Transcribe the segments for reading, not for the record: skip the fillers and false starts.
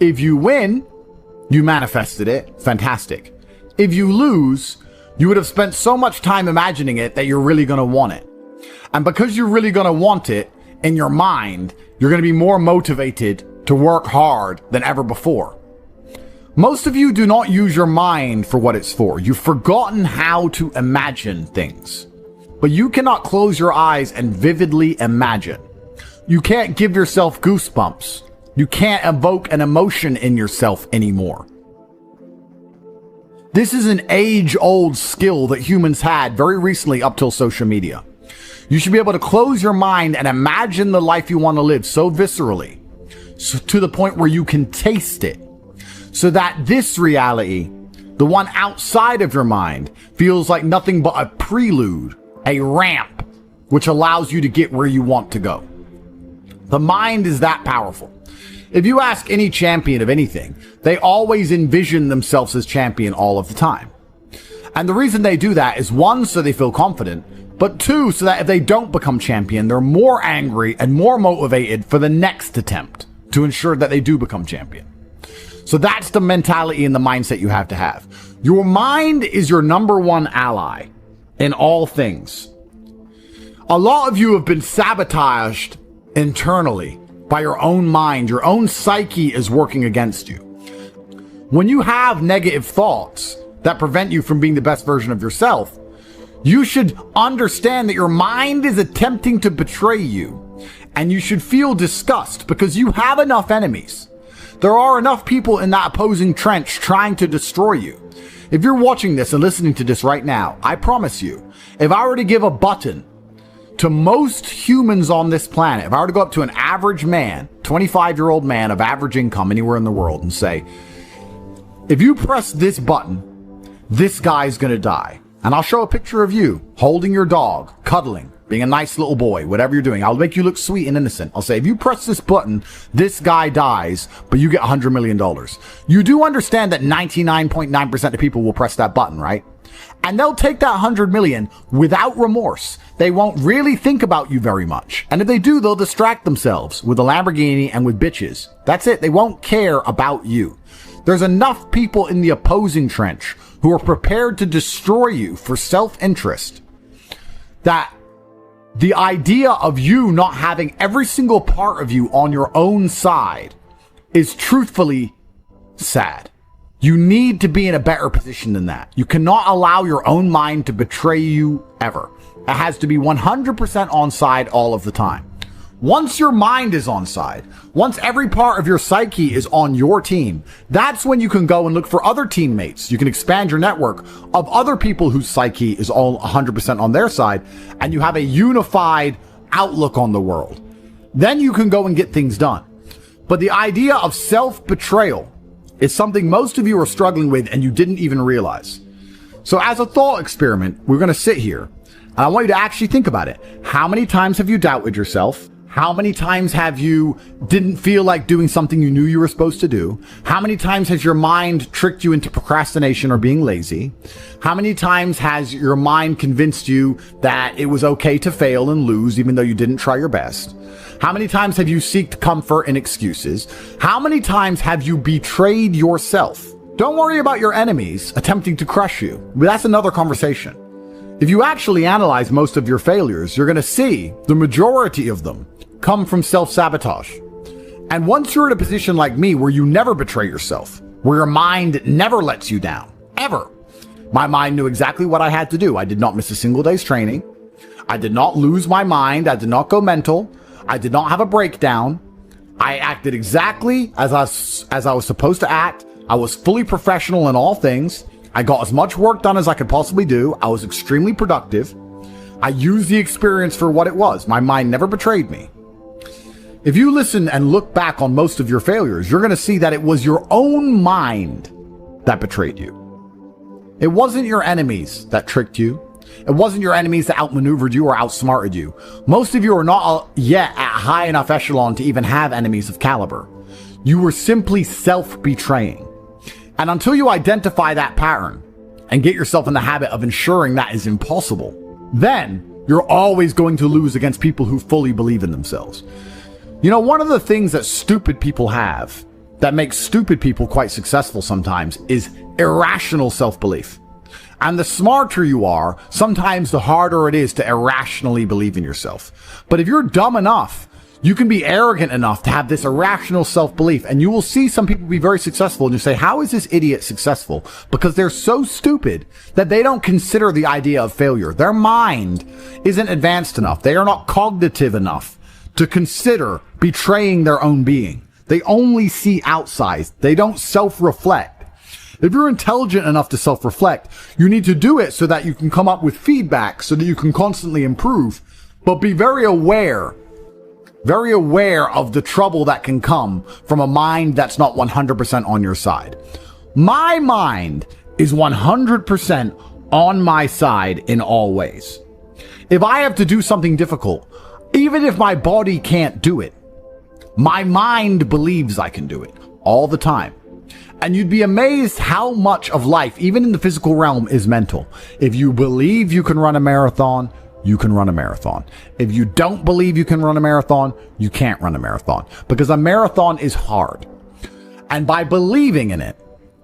If you win, you manifested it. Fantastic. If you lose, you would have spent so much time imagining it that you're really going to want it. And because you're really going to want it in your mind, you're going to be more motivated to work hard than ever before. Most of you do not use your mind for what it's for. You've forgotten how to imagine things. But you cannot close your eyes and vividly imagine. You can't give yourself goosebumps. You can't evoke an emotion in yourself anymore. This is an age-old skill that humans had very recently up till social media. You should be able to close your mind and imagine the life you want to live so viscerally, to the point where you can taste it, so that this reality, the one outside of your mind, feels like nothing but a prelude, a ramp, which allows you to get where you want to go. The mind is that powerful. If you ask any champion of anything, they always envision themselves as champion all of the time. And the reason they do that is, one, so they feel confident, but two, so that if they don't become champion, they're more angry and more motivated for the next attempt to ensure that they do become champion. So that's the mentality and the mindset you have to have. Your mind is your number one ally in all things. A lot of you have been sabotaged internally by your own mind. Your own psyche is working against you. When you have negative thoughts that prevent you from being the best version of yourself, you should understand that your mind is attempting to betray you, and you should feel disgust because you have enough enemies. There are enough people in that opposing trench trying to destroy you. If you're watching this and listening to this right now, I promise you, if I were to give a button to most humans on this planet, if I were to go up to an average man, 25-year-old man of average income anywhere in the world, and say, if you press this button, this guy's gonna die. And I'll show a picture of you holding your dog, cuddling, being a nice little boy, whatever you're doing. I'll make you look sweet and innocent. I'll say, if you press this button, this guy dies, but you get $100 million. You do understand that 99.9% of people will press that button, right? And they'll take that 100 million without remorse. They won't really think about you very much. And if they do, they'll distract themselves with a Lamborghini and with bitches. That's it. They won't care about you. There's enough people in the opposing trench who are prepared to destroy you for self-interest that the idea of you not having every single part of you on your own side is truthfully sad. You need to be in a better position than that. You cannot allow your own mind to betray you ever. It has to be 100% on side all of the time. Once your mind is on side, once every part of your psyche is on your team, that's when you can go and look for other teammates. You can expand your network of other people whose psyche is all 100% on their side, and you have a unified outlook on the world. Then you can go and get things done. But the idea of self-betrayal is something most of you are struggling with and you didn't even realize. So as a thought experiment, we're going to sit here and I want you to actually think about it. How many times have you doubted yourself? How many times have you didn't feel like doing something you knew you were supposed to do? How many times has your mind tricked you into procrastination or being lazy? How many times has your mind convinced you that it was okay to fail and lose even though you didn't try your best? How many times have you sought comfort in excuses? How many times have you betrayed yourself? Don't worry about your enemies attempting to crush you. That's another conversation. If you actually analyze most of your failures, you're going to see the majority of them come from self-sabotage. And once you're in a position like me where you never betray yourself, where your mind never lets you down, ever. My mind knew exactly what I had to do. I did not miss a single day's training. I did not lose my mind. I did not go mental. I did not have a breakdown. I acted exactly as I was supposed to act. I was fully professional in all things. I got as much work done as I could possibly do. I was extremely productive. I used the experience for what it was. My mind never betrayed me. If you listen and look back on most of your failures, you're going to see that it was your own mind that betrayed you. It wasn't your enemies that tricked you. It wasn't your enemies that outmaneuvered you or outsmarted you. Most of you are not yet at high enough echelon to even have enemies of caliber. You were simply self-betraying. And until you identify that pattern and get yourself in the habit of ensuring that is impossible, then you're always going to lose against people who fully believe in themselves. You know, one of the things that stupid people have that makes stupid people quite successful sometimes is irrational self-belief. And the smarter you are, sometimes the harder it is to irrationally believe in yourself. But if you're dumb enough, you can be arrogant enough to have this irrational self-belief, and you will see some people be very successful, and you say, how is this idiot successful? Because they're so stupid that they don't consider the idea of failure. Their mind isn't advanced enough. They are not cognitive enough to consider betraying their own being. They only see outside. They don't self-reflect. If you're intelligent enough to self-reflect, you need to do it so that you can come up with feedback so that you can constantly improve, but be very aware of the trouble that can come from a mind that's not 100% on your side. My mind is 100% on my side in all ways. If I have to do something difficult, even if my body can't do it, my mind believes I can do it all the time. And you'd be amazed how much of life, even in the physical realm, is mental. If you believe you can run a marathon, you can run a marathon. If you don't believe you can run a marathon, you can't run a marathon. Because a marathon is hard. And by believing in it,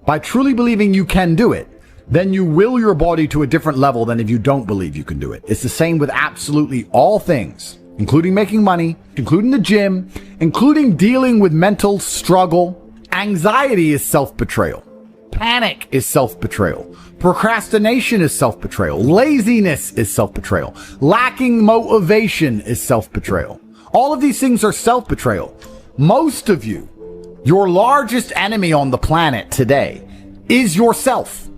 by truly believing you can do it, then you will your body to a different level than if you don't believe you can do it. It's the same with absolutely all things, including making money, including the gym, including dealing with mental struggle. Anxiety is self-betrayal. Panic is self-betrayal. Procrastination is self-betrayal. Laziness is self-betrayal. Lacking motivation is self-betrayal. All of these things are self-betrayal. Most of you, your largest enemy on the planet today is yourself.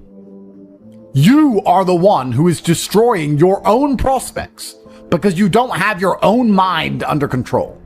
You are the one who is destroying your own prospects because you don't have your own mind under control.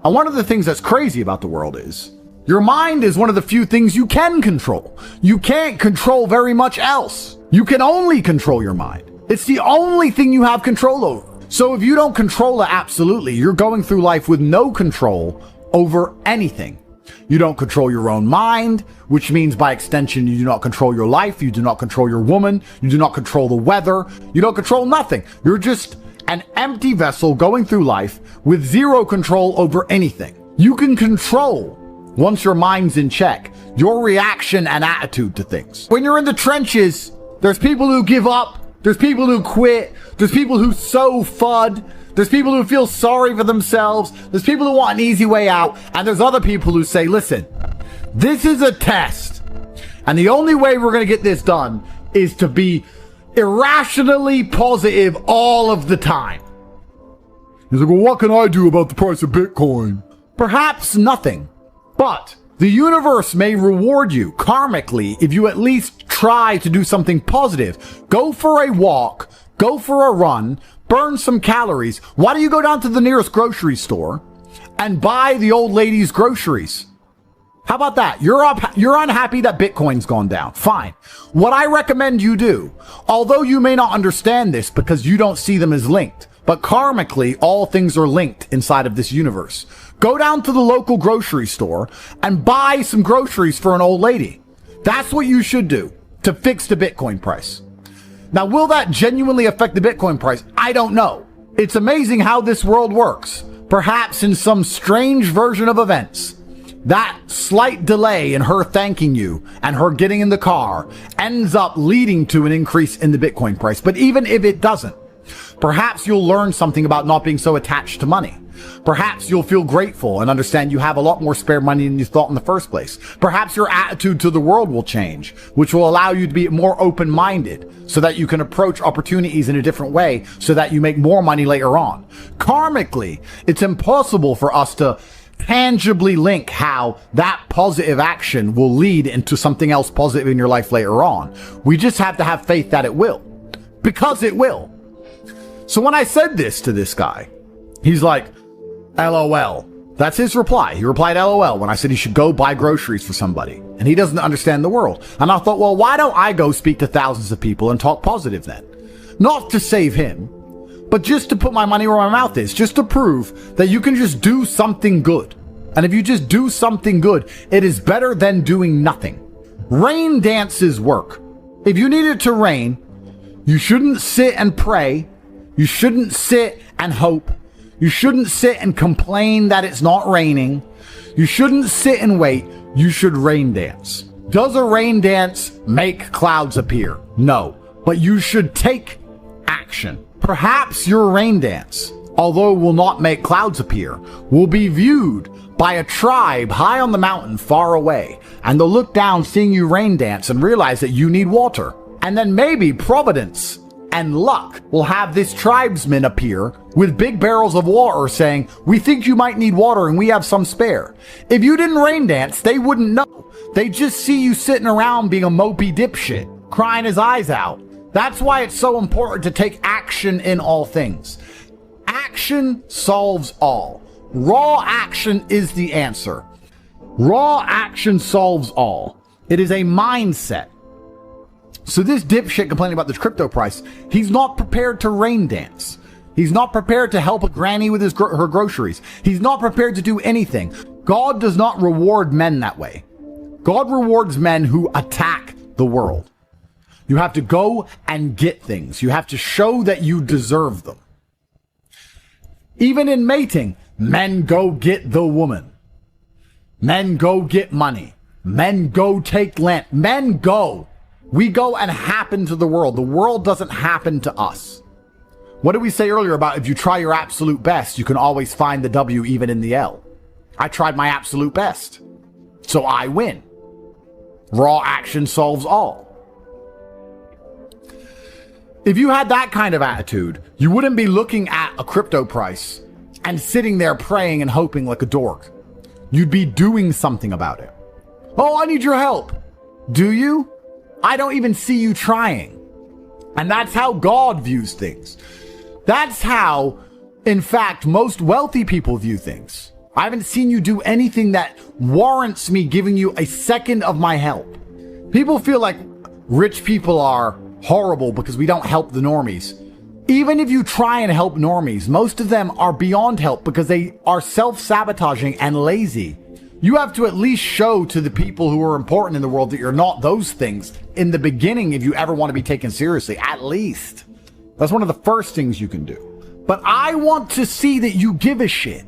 And one of the things that's crazy about the world is your mind is one of the few things you can control. You can't control very much else. You can only control your mind. It's the only thing you have control over. So if you don't control it absolutely, you're going through life with no control over anything. You don't control your own mind, which means by extension, you do not control your life. You do not control your woman. You do not control the weather. You don't control nothing. You're just an empty vessel going through life with zero control over anything. You can control, once your mind's in check, your reaction and attitude to things. When you're in the trenches, there's people who give up. There's people who quit. There's people who sow FUD. There's people who feel sorry for themselves. There's people who want an easy way out. And there's other people who say, listen, this is a test. And the only way we're going to get this done is to be irrationally positive all of the time. He's like, well, what can I do about the price of Bitcoin? Perhaps nothing. But the universe may reward you karmically if you at least try to do something positive. Go for a walk, go for a run, burn some calories. Why don't you go down to the nearest grocery store and buy the old lady's groceries? How about that? You're unhappy that Bitcoin's gone down. Fine. What I recommend you do, although you may not understand this because you don't see them as linked, but karmically, all things are linked inside of this universe. Go down to the local grocery store and buy some groceries for an old lady. That's what you should do to fix the Bitcoin price. Now, will that genuinely affect the Bitcoin price? I don't know. It's amazing how this world works. Perhaps in some strange version of events, that slight delay in her thanking you and her getting in the car ends up leading to an increase in the Bitcoin price. But even if it doesn't, perhaps you'll learn something about not being so attached to money. Perhaps you'll feel grateful and understand you have a lot more spare money than you thought in the first place. Perhaps your attitude to the world will change, which will allow you to be more open-minded so that you can approach opportunities in a different way so that you make more money later on. Karmically, it's impossible for us to tangibly link how that positive action will lead into something else positive in your life later on. We just have to have faith that it will, because it will. So when I said this to this guy, he's like, LOL. That's his reply. He replied LOL when I said he should go buy groceries for somebody. And he doesn't understand the world. And I thought, well, why don't I go speak to thousands of people and talk positive then? Not to save him, but just to put my money where my mouth is, just to prove that you can just do something good. And if you just do something good, it is better than doing nothing. Rain dances work. If you need it to rain, you shouldn't sit and pray. You shouldn't sit and hope. You shouldn't sit and complain that it's not raining. You shouldn't sit and wait. You should rain dance. Does a rain dance make clouds appear? No, but you should take action. Perhaps your rain dance, although will not make clouds appear, will be viewed by a tribe high on the mountain far away, and they'll look down seeing you rain dance and realize that you need water. And then maybe Providence and luck will have this tribesman appear with big barrels of water saying, we think you might need water and we have some spare. If you didn't rain dance, they wouldn't know. They just see you sitting around being a mopey dipshit, crying his eyes out. That's why it's so important to take action in all things. Action solves all. Raw action is the answer. Raw action solves all. It is a mindset. So this dipshit complaining about this crypto price, he's not prepared to rain dance. He's not prepared to help a granny with her groceries. He's not prepared to do anything. God does not reward men that way. God rewards men who attack the world. You have to go and get things. You have to show that you deserve them. Even in mating, men go get the woman. Men go get money. Men go take land. Men go. We go and happen to the world. The world doesn't happen to us. What did we say earlier about if you try your absolute best, you can always find the W even in the L? I tried my absolute best. So I win. Raw action solves all. If you had that kind of attitude, you wouldn't be looking at a crypto price and sitting there praying and hoping like a dork. You'd be doing something about it. Oh, I need your help. Do you? I don't even see you trying. And that's how God views things. That's how, in fact, most wealthy people view things. I haven't seen you do anything that warrants me giving you a second of my help. People feel like rich people are horrible because we don't help the normies. Even if you try and help normies, most of them are beyond help because they are self-sabotaging and lazy. You have to at least show to the people who are important in the world that you're not those things in the beginning if you ever want to be taken seriously, at least. That's one of the first things you can do. But I want to see that you give a shit.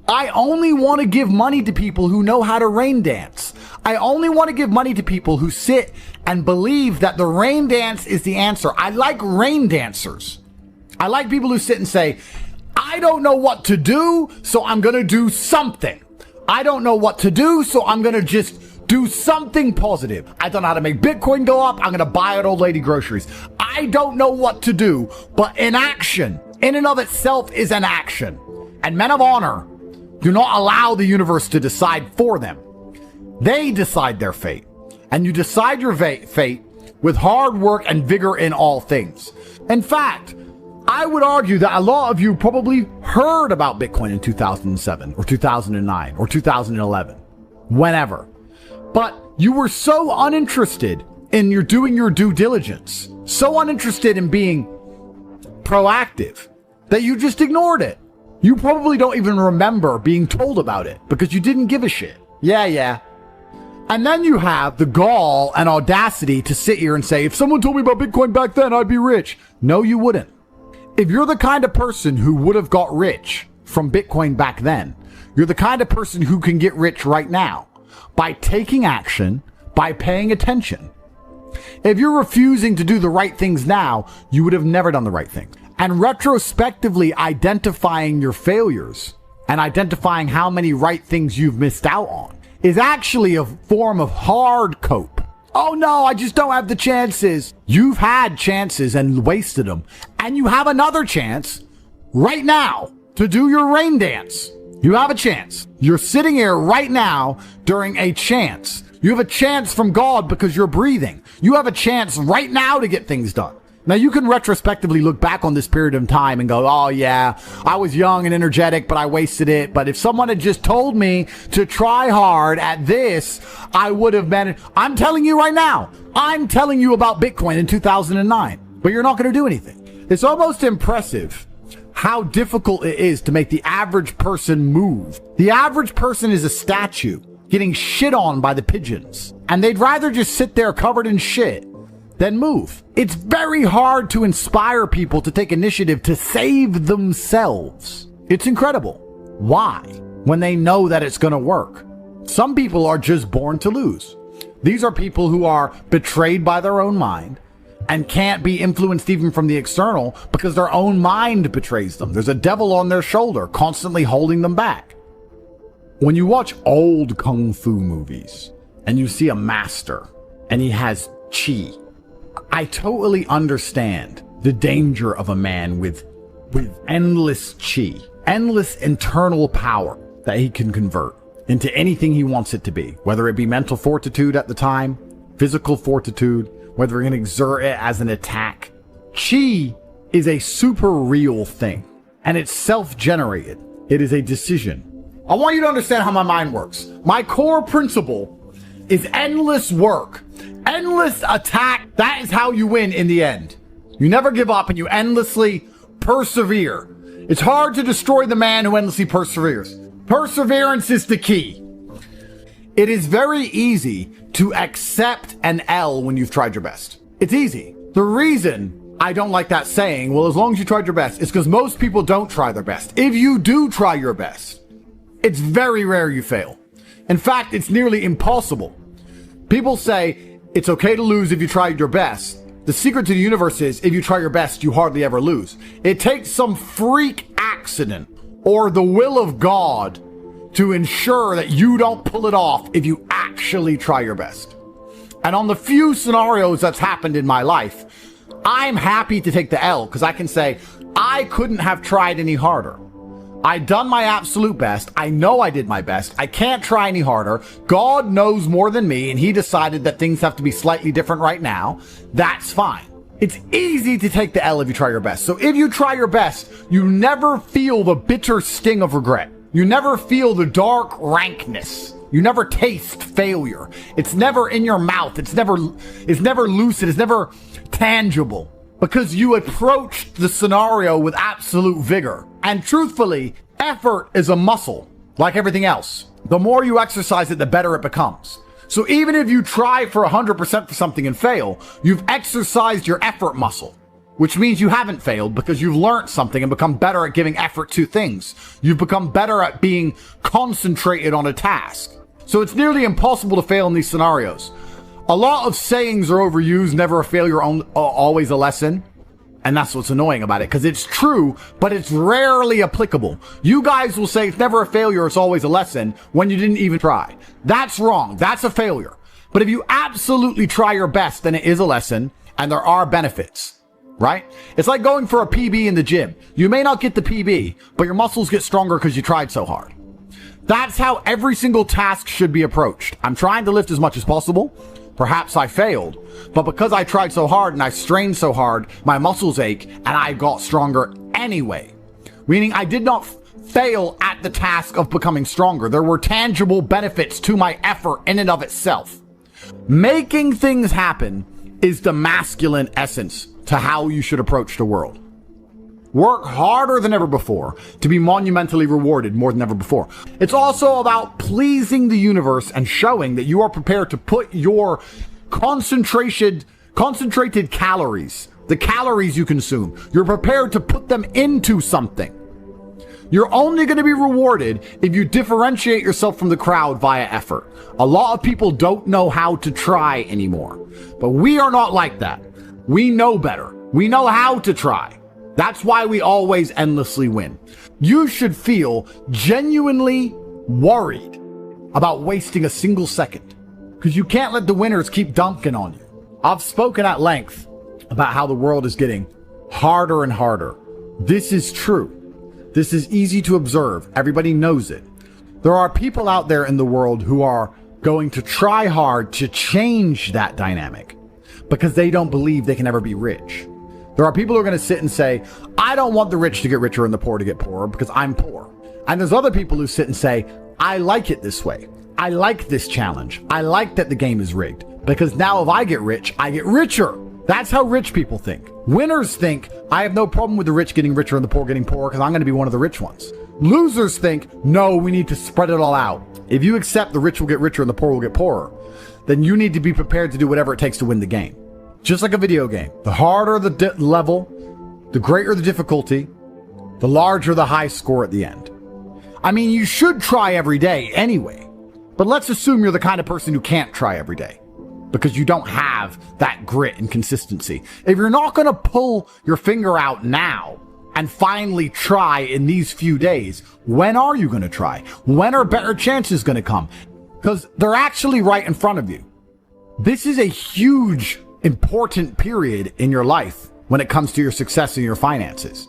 I only want to give money to people who know how to rain dance. I only want to give money to people who sit and believe that the rain dance is the answer. I like rain dancers. I like people who sit and say, I don't know what to do, so I'm going to do something. I don't know what to do, so I'm going to just do something positive. I don't know how to make Bitcoin go up. I'm going to buy an old lady groceries. I don't know what to do, but inaction in and of itself is an action. And men of honor do not allow the universe to decide for them. They decide their fate. And you decide your fate with hard work and vigor in all things. In fact, I would argue that a lot of you probably heard about Bitcoin in 2007 or 2009 or 2011, whenever. But you were so uninterested in doing your due diligence, so uninterested in being proactive that you just ignored it. You probably don't even remember being told about it because you didn't give a shit. Yeah. And then you have the gall and audacity to sit here and say, if someone told me about Bitcoin back then, I'd be rich. No, you wouldn't. If you're the kind of person who would have got rich from Bitcoin back then, you're the kind of person who can get rich right now by taking action, by paying attention. If you're refusing to do the right things now, you would have never done the right thing. And retrospectively identifying your failures and identifying how many right things you've missed out on is actually a form of hard cope. Oh no, I just don't have the chances. You've had chances and wasted them. And you have another chance right now to do your rain dance. You have a chance. You're sitting here right now during a chance. You have a chance from God because you're breathing. You have a chance right now to get things done. Now, you can retrospectively look back on this period of time and go, oh yeah, I was young and energetic, but I wasted it. But if someone had just told me to try hard at this, I would have been. I'm telling you right now, I'm telling you about Bitcoin in 2009, but you're not going to do anything. It's almost impressive how difficult it is to make the average person move. The average person is a statue getting shit on by the pigeons, and they'd rather just sit there covered in shit then move. It's very hard to inspire people to take initiative to save themselves. It's incredible. Why? When they know that it's going to work. Some people are just born to lose. These are people who are betrayed by their own mind and can't be influenced even from the external because their own mind betrays them. There's a devil on their shoulder constantly holding them back. When you watch old kung fu movies and you see a master and he has chi, I totally understand the danger of a man with endless chi, endless internal power that he can convert into anything he wants it to be, whether it be mental fortitude at the time, physical fortitude, whether he can exert it as an attack. Chi is a super real thing, and it's self-generated. It is a decision. I want you to understand how my mind works. My core principle is endless work, endless attack. That is how you win in the end. You never give up and you endlessly persevere. It's hard to destroy the man who endlessly perseveres. Perseverance is the key. It is very easy to accept an L when you've tried your best. It's easy. The reason I don't like that saying, well, as long as you tried your best, is because most people don't try their best. If you do try your best, it's very rare you fail. In fact, it's nearly impossible. People say it's okay to lose if you tried your best. The secret to the universe is if you try your best, you hardly ever lose. It takes some freak accident or the will of God to ensure that you don't pull it off if you actually try your best. And on the few scenarios that's happened in my life, I'm happy to take the L because I can say I couldn't have tried any harder. I done my absolute best. I know I did my best. I can't try any harder. God knows more than me, and he decided that things have to be slightly different right now. That's fine. It's easy to take the L if you try your best. So if you try your best, you never feel the bitter sting of regret. You never feel the dark rankness. You never taste failure. It's never in your mouth. It's never lucid. It's never tangible. Because you approached the scenario with absolute vigor. And truthfully, effort is a muscle, like everything else. The more you exercise it, the better it becomes. So even if you try for 100% for something and fail, you've exercised your effort muscle, which means you haven't failed because you've learned something and become better at giving effort to things. You've become better at being concentrated on a task. So it's nearly impossible to fail in these scenarios. A lot of sayings are overused, never a failure, always a lesson. And that's what's annoying about it, because it's true, but it's rarely applicable. You guys will say it's never a failure, it's always a lesson, when you didn't even try. That's wrong. That's a failure. But if you absolutely try your best, then it is a lesson, and there are benefits, right? It's like going for a PB in the gym. You may not get the PB, but your muscles get stronger because you tried so hard. That's how every single task should be approached. I'm trying to lift as much as possible. Perhaps I failed, but because I tried so hard and I strained so hard, my muscles ache and I got stronger anyway. Meaning I did not fail at the task of becoming stronger. There were tangible benefits to my effort in and of itself. Making things happen is the masculine essence to how you should approach the world. Work harder than ever before to be monumentally rewarded more than ever before. It's also about pleasing the universe and showing that you are prepared to put your concentrated calories, the calories you consume, you're prepared to put them into something. You're only going to be rewarded if you differentiate yourself from the crowd via effort. A lot of people don't know how to try anymore, but we are not like that. We know better. We know how to try. That's why we always endlessly win. You should feel genuinely worried about wasting a single second, because you can't let the winners keep dunking on you. I've spoken at length about how the world is getting harder and harder. This is true. This is easy to observe. Everybody knows it. There are people out there in the world who are going to try hard to change that dynamic because they don't believe they can ever be rich. There are people who are going to sit and say, I don't want the rich to get richer and the poor to get poorer because I'm poor. And there's other people who sit and say, I like it this way. I like this challenge. I like that the game is rigged because now if I get rich, I get richer. That's how rich people think. Winners think, I have no problem with the rich getting richer and the poor getting poorer because I'm going to be one of the rich ones. Losers think, no, we need to spread it all out. If you accept the rich will get richer and the poor will get poorer, then you need to be prepared to do whatever it takes to win the game. Just like a video game, the harder the level, the greater the difficulty, the larger the high score at the end. I mean, you should try every day anyway, but let's assume you're the kind of person who can't try every day because you don't have that grit and consistency. If you're not going to pull your finger out now and finally try in these few days, when are you going to try? When are better chances going to come? Because they're actually right in front of you. This is a huge, important period in your life when it comes to your success and your finances.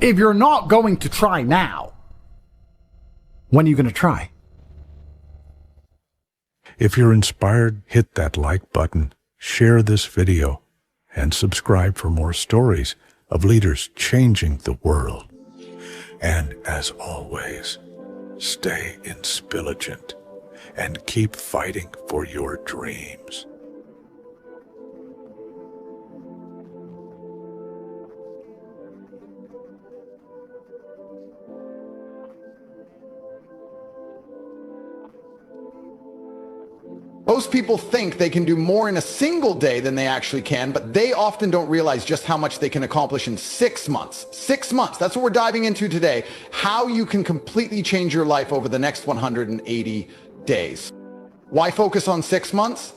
If you're not going to try now, when are you going to try? If you're inspired, hit that like button, share this video, and subscribe for more stories of leaders changing the world. And as always, stay inspilligent and keep fighting for your dreams. Most people think they can do more in a single day than they actually can, but they often don't realize just how much they can accomplish in 6 months. 6 months, that's what we're diving into today. How you can completely change your life over the next 180 days. Why focus on 6 months?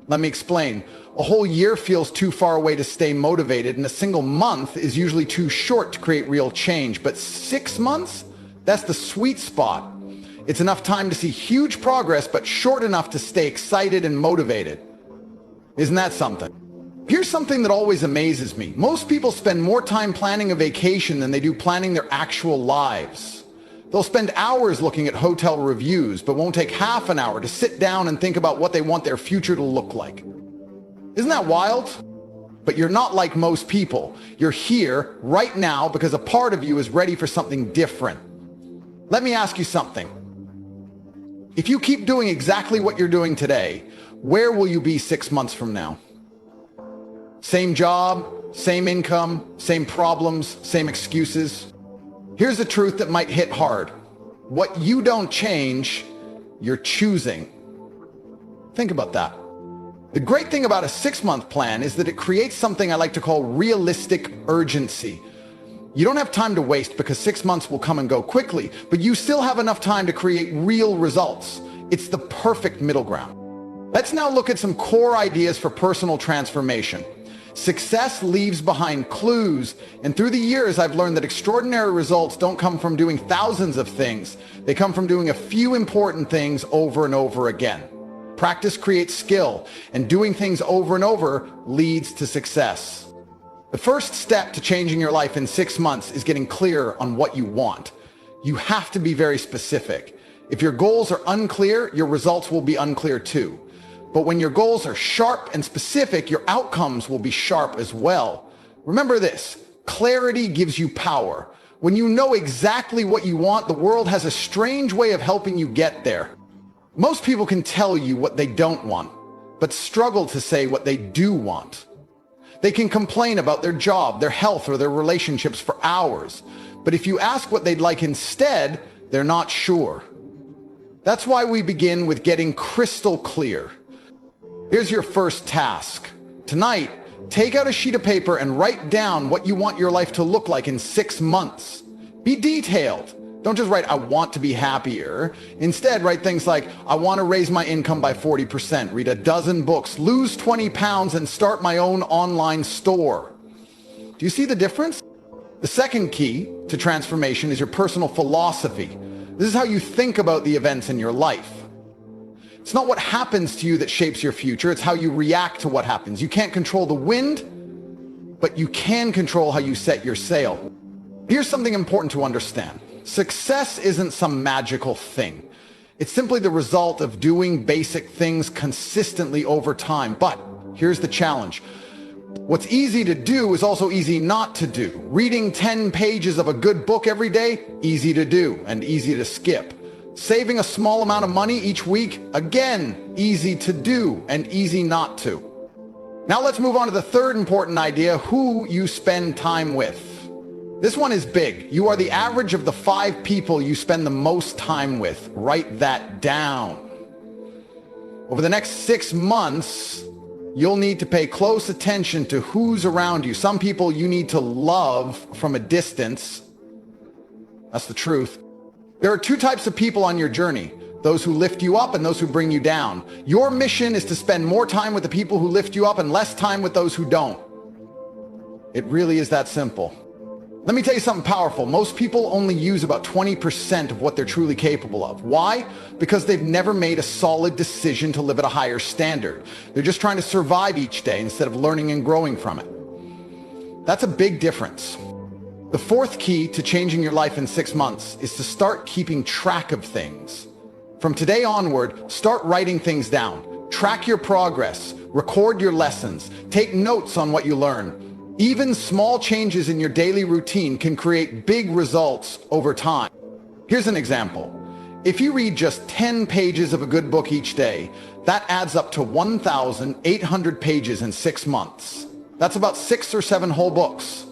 Let me explain. A whole year feels too far away to stay motivated, and a single month is usually too short to create real change. But 6 months? That's the sweet spot. It's enough time to see huge progress, but short enough to stay excited and motivated. Isn't that something? Here's something that always amazes me. Most people spend more time planning a vacation than they do planning their actual lives. They'll spend hours looking at hotel reviews, but won't take half an hour to sit down and think about what they want their future to look like. Isn't that wild? But you're not like most people. You're here right now because a part of you is ready for something different. Let me ask you something. If you keep doing exactly what you're doing today, where will you be 6 months from now? Same job, same income, same problems, same excuses. Here's the truth that might hit hard. What you don't change, you're choosing. Think about that. The great thing about a 6-month plan is that it creates something I like to call realistic urgency. You don't have time to waste because 6 months will come and go quickly, but you still have enough time to create real results. It's the perfect middle ground. Let's now look at some core ideas for personal transformation. Success leaves behind clues, and through the years I've learned that extraordinary results don't come from doing thousands of things. They come from doing a few important things over and over again. Practice creates skill, and doing things over and over leads to success. The first step to changing your life in 6 months is getting clear on what you want. You have to be very specific. If your goals are unclear, your results will be unclear too. But when your goals are sharp and specific, your outcomes will be sharp as well. Remember this, clarity gives you power. When you know exactly what you want, the world has a strange way of helping you get there. Most people can tell you what they don't want, but struggle to say what they do want. They can complain about their job, their health, or their relationships for hours. But if you ask what they'd like instead, they're not sure. That's why we begin with getting crystal clear. Here's your first task. Tonight, take out a sheet of paper and write down what you want your life to look like in 6 months. Be detailed. Don't just write, I want to be happier. Instead, write things like, I want to raise my income by 40%, read a dozen books, lose 20 pounds, and start my own online store. Do you see the difference? The second key to transformation is your personal philosophy. This is how you think about the events in your life. It's not what happens to you that shapes your future, it's how you react to what happens. You can't control the wind, but you can control how you set your sail. Here's something important to understand. Success isn't some magical thing. It's simply the result of doing basic things consistently over time. But here's the challenge. What's easy to do is also easy not to do. Reading 10 pages of a good book every day, easy to do and easy to skip. Saving a small amount of money each week, again, easy to do and easy not to. Now let's move on to the third important idea, who you spend time with. This one is big. You are the average of the 5 people you spend the most time with. Write that down. Over the next 6 months, You'll need to pay close attention to who's around you. Some people you need to love from a distance. That's the truth. There are two types of people on your journey: those who lift you up and those who bring you down. Your mission is to spend more time with the people who lift you up and less time with those who don't. It really is that simple. Let me tell you something powerful. Most people only use about 20% of what they're truly capable of. Why? Because they've never made a solid decision to live at a higher standard. They're just trying to survive each day instead of learning and growing from it. That's a big difference. The fourth key to changing your life in 6 months is to start keeping track of things. From today onward, start writing things down. Track your progress, record your lessons, take notes on what you learn. Even small changes in your daily routine can create big results over time. Here's an example. If you read just 10 pages of a good book each day, that adds up to 1,800 pages in 6 months. That's about 6 or 7 whole books.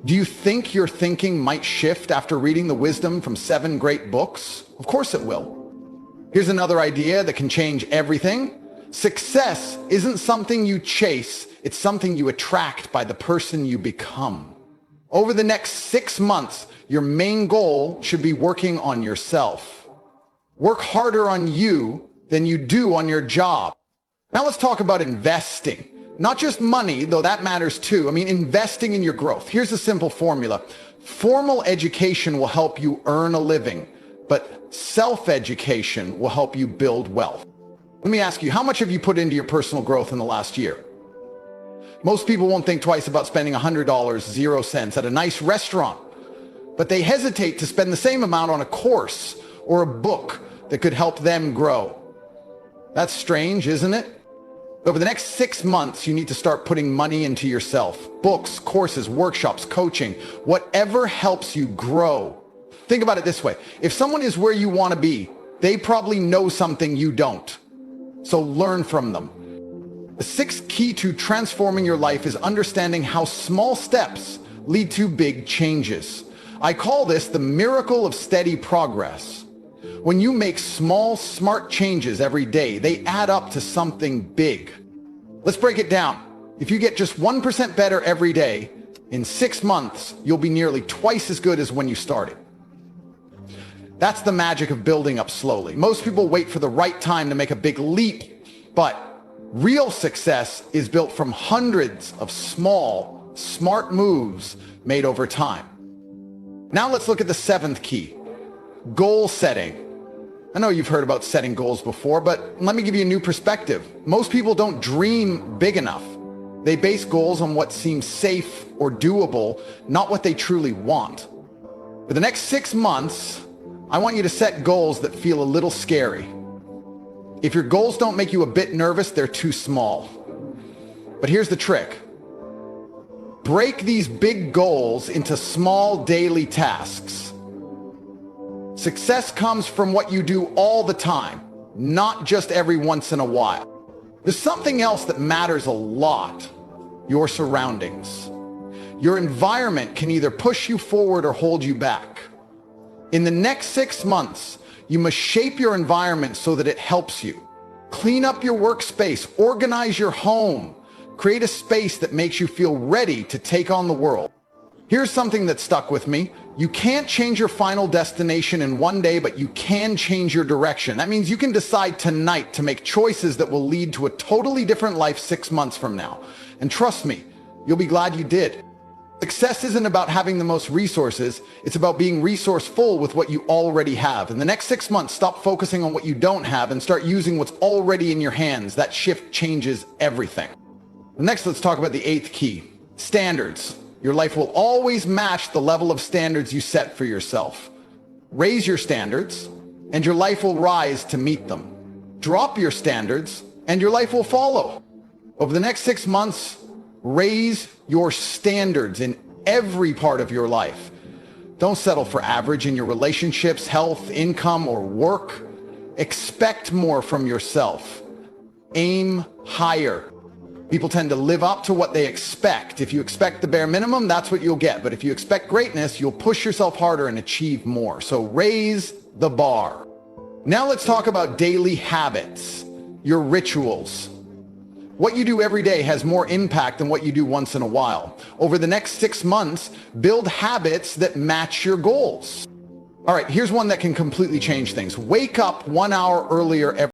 Do you think your thinking might shift after reading the wisdom from 7 great books? Of course it will. Here's another idea that can change everything. Success isn't something you chase, it's something you attract by the person you become. Over the next 6 months, your main goal should be working on yourself. Work harder on you than you do on your job. Now let's talk about investing. Not just money, though that matters too. I mean, investing in your growth. Here's a simple formula. Formal education will help you earn a living, but self-education will help you build wealth. Let me ask you, how much have you put into your personal growth in the last year? Most people won't think twice about spending $100, 0 cents at a nice restaurant, but they hesitate to spend the same amount on a course or a book that could help them grow. That's strange, isn't it? Over the next 6 months, you need to start putting money into yourself. Books, courses, workshops, coaching, whatever helps you grow. Think about it this way. If someone is where you want to be, they probably know something you don't. So learn from them. The 6th key to transforming your life is understanding how small steps lead to big changes. I call this the miracle of steady progress. When you make small, smart changes every day, they add up to something big. Let's break it down. If you get just 1% better every day, in 6 months, you'll be nearly twice as good as when you started. That's the magic of building up slowly. Most people wait for the right time to make a big leap, but real success is built from hundreds of small, smart moves made over time. Now let's look at the 7th key, goal setting. I know you've heard about setting goals before, but let me give you a new perspective. Most people don't dream big enough. They base goals on what seems safe or doable, not what they truly want. For the next 6 months, I want you to set goals that feel a little scary. If your goals don't make you a bit nervous, they're too small. But here's the trick. Break these big goals into small daily tasks. Success comes from what you do all the time, not just every once in a while. There's something else that matters a lot: your surroundings. Your environment can either push you forward or hold you back. In the next 6 months, you must shape your environment so that it helps you. Clean up your workspace, organize your home, create a space that makes you feel ready to take on the world. Here's something that stuck with me. You can't change your final destination in one day, but you can change your direction. That means you can decide tonight to make choices that will lead to a totally different life 6 months from now. And trust me, you'll be glad you did. Success isn't about having the most resources. It's about being resourceful with what you already have. In the next 6 months, stop focusing on what you don't have and start using what's already in your hands. That shift changes everything. Next, let's talk about the 8th key, standards. Your life will always match the level of standards you set for yourself. Raise your standards, and your life will rise to meet them. Drop your standards, and your life will follow. Over the next 6 months, raise your standards in every part of your life. Don't settle for average in your relationships, health, income, or work. Expect more from yourself. Aim higher. People tend to live up to what they expect. If you expect the bare minimum, that's what you'll get. But if you expect greatness, you'll push yourself harder and achieve more. So raise the bar. Now let's talk about daily habits, your rituals. What you do every day has more impact than what you do once in a while. Over the next 6 months, build habits that match your goals. All right, here's one that can completely change things. Wake up 1 hour earlier every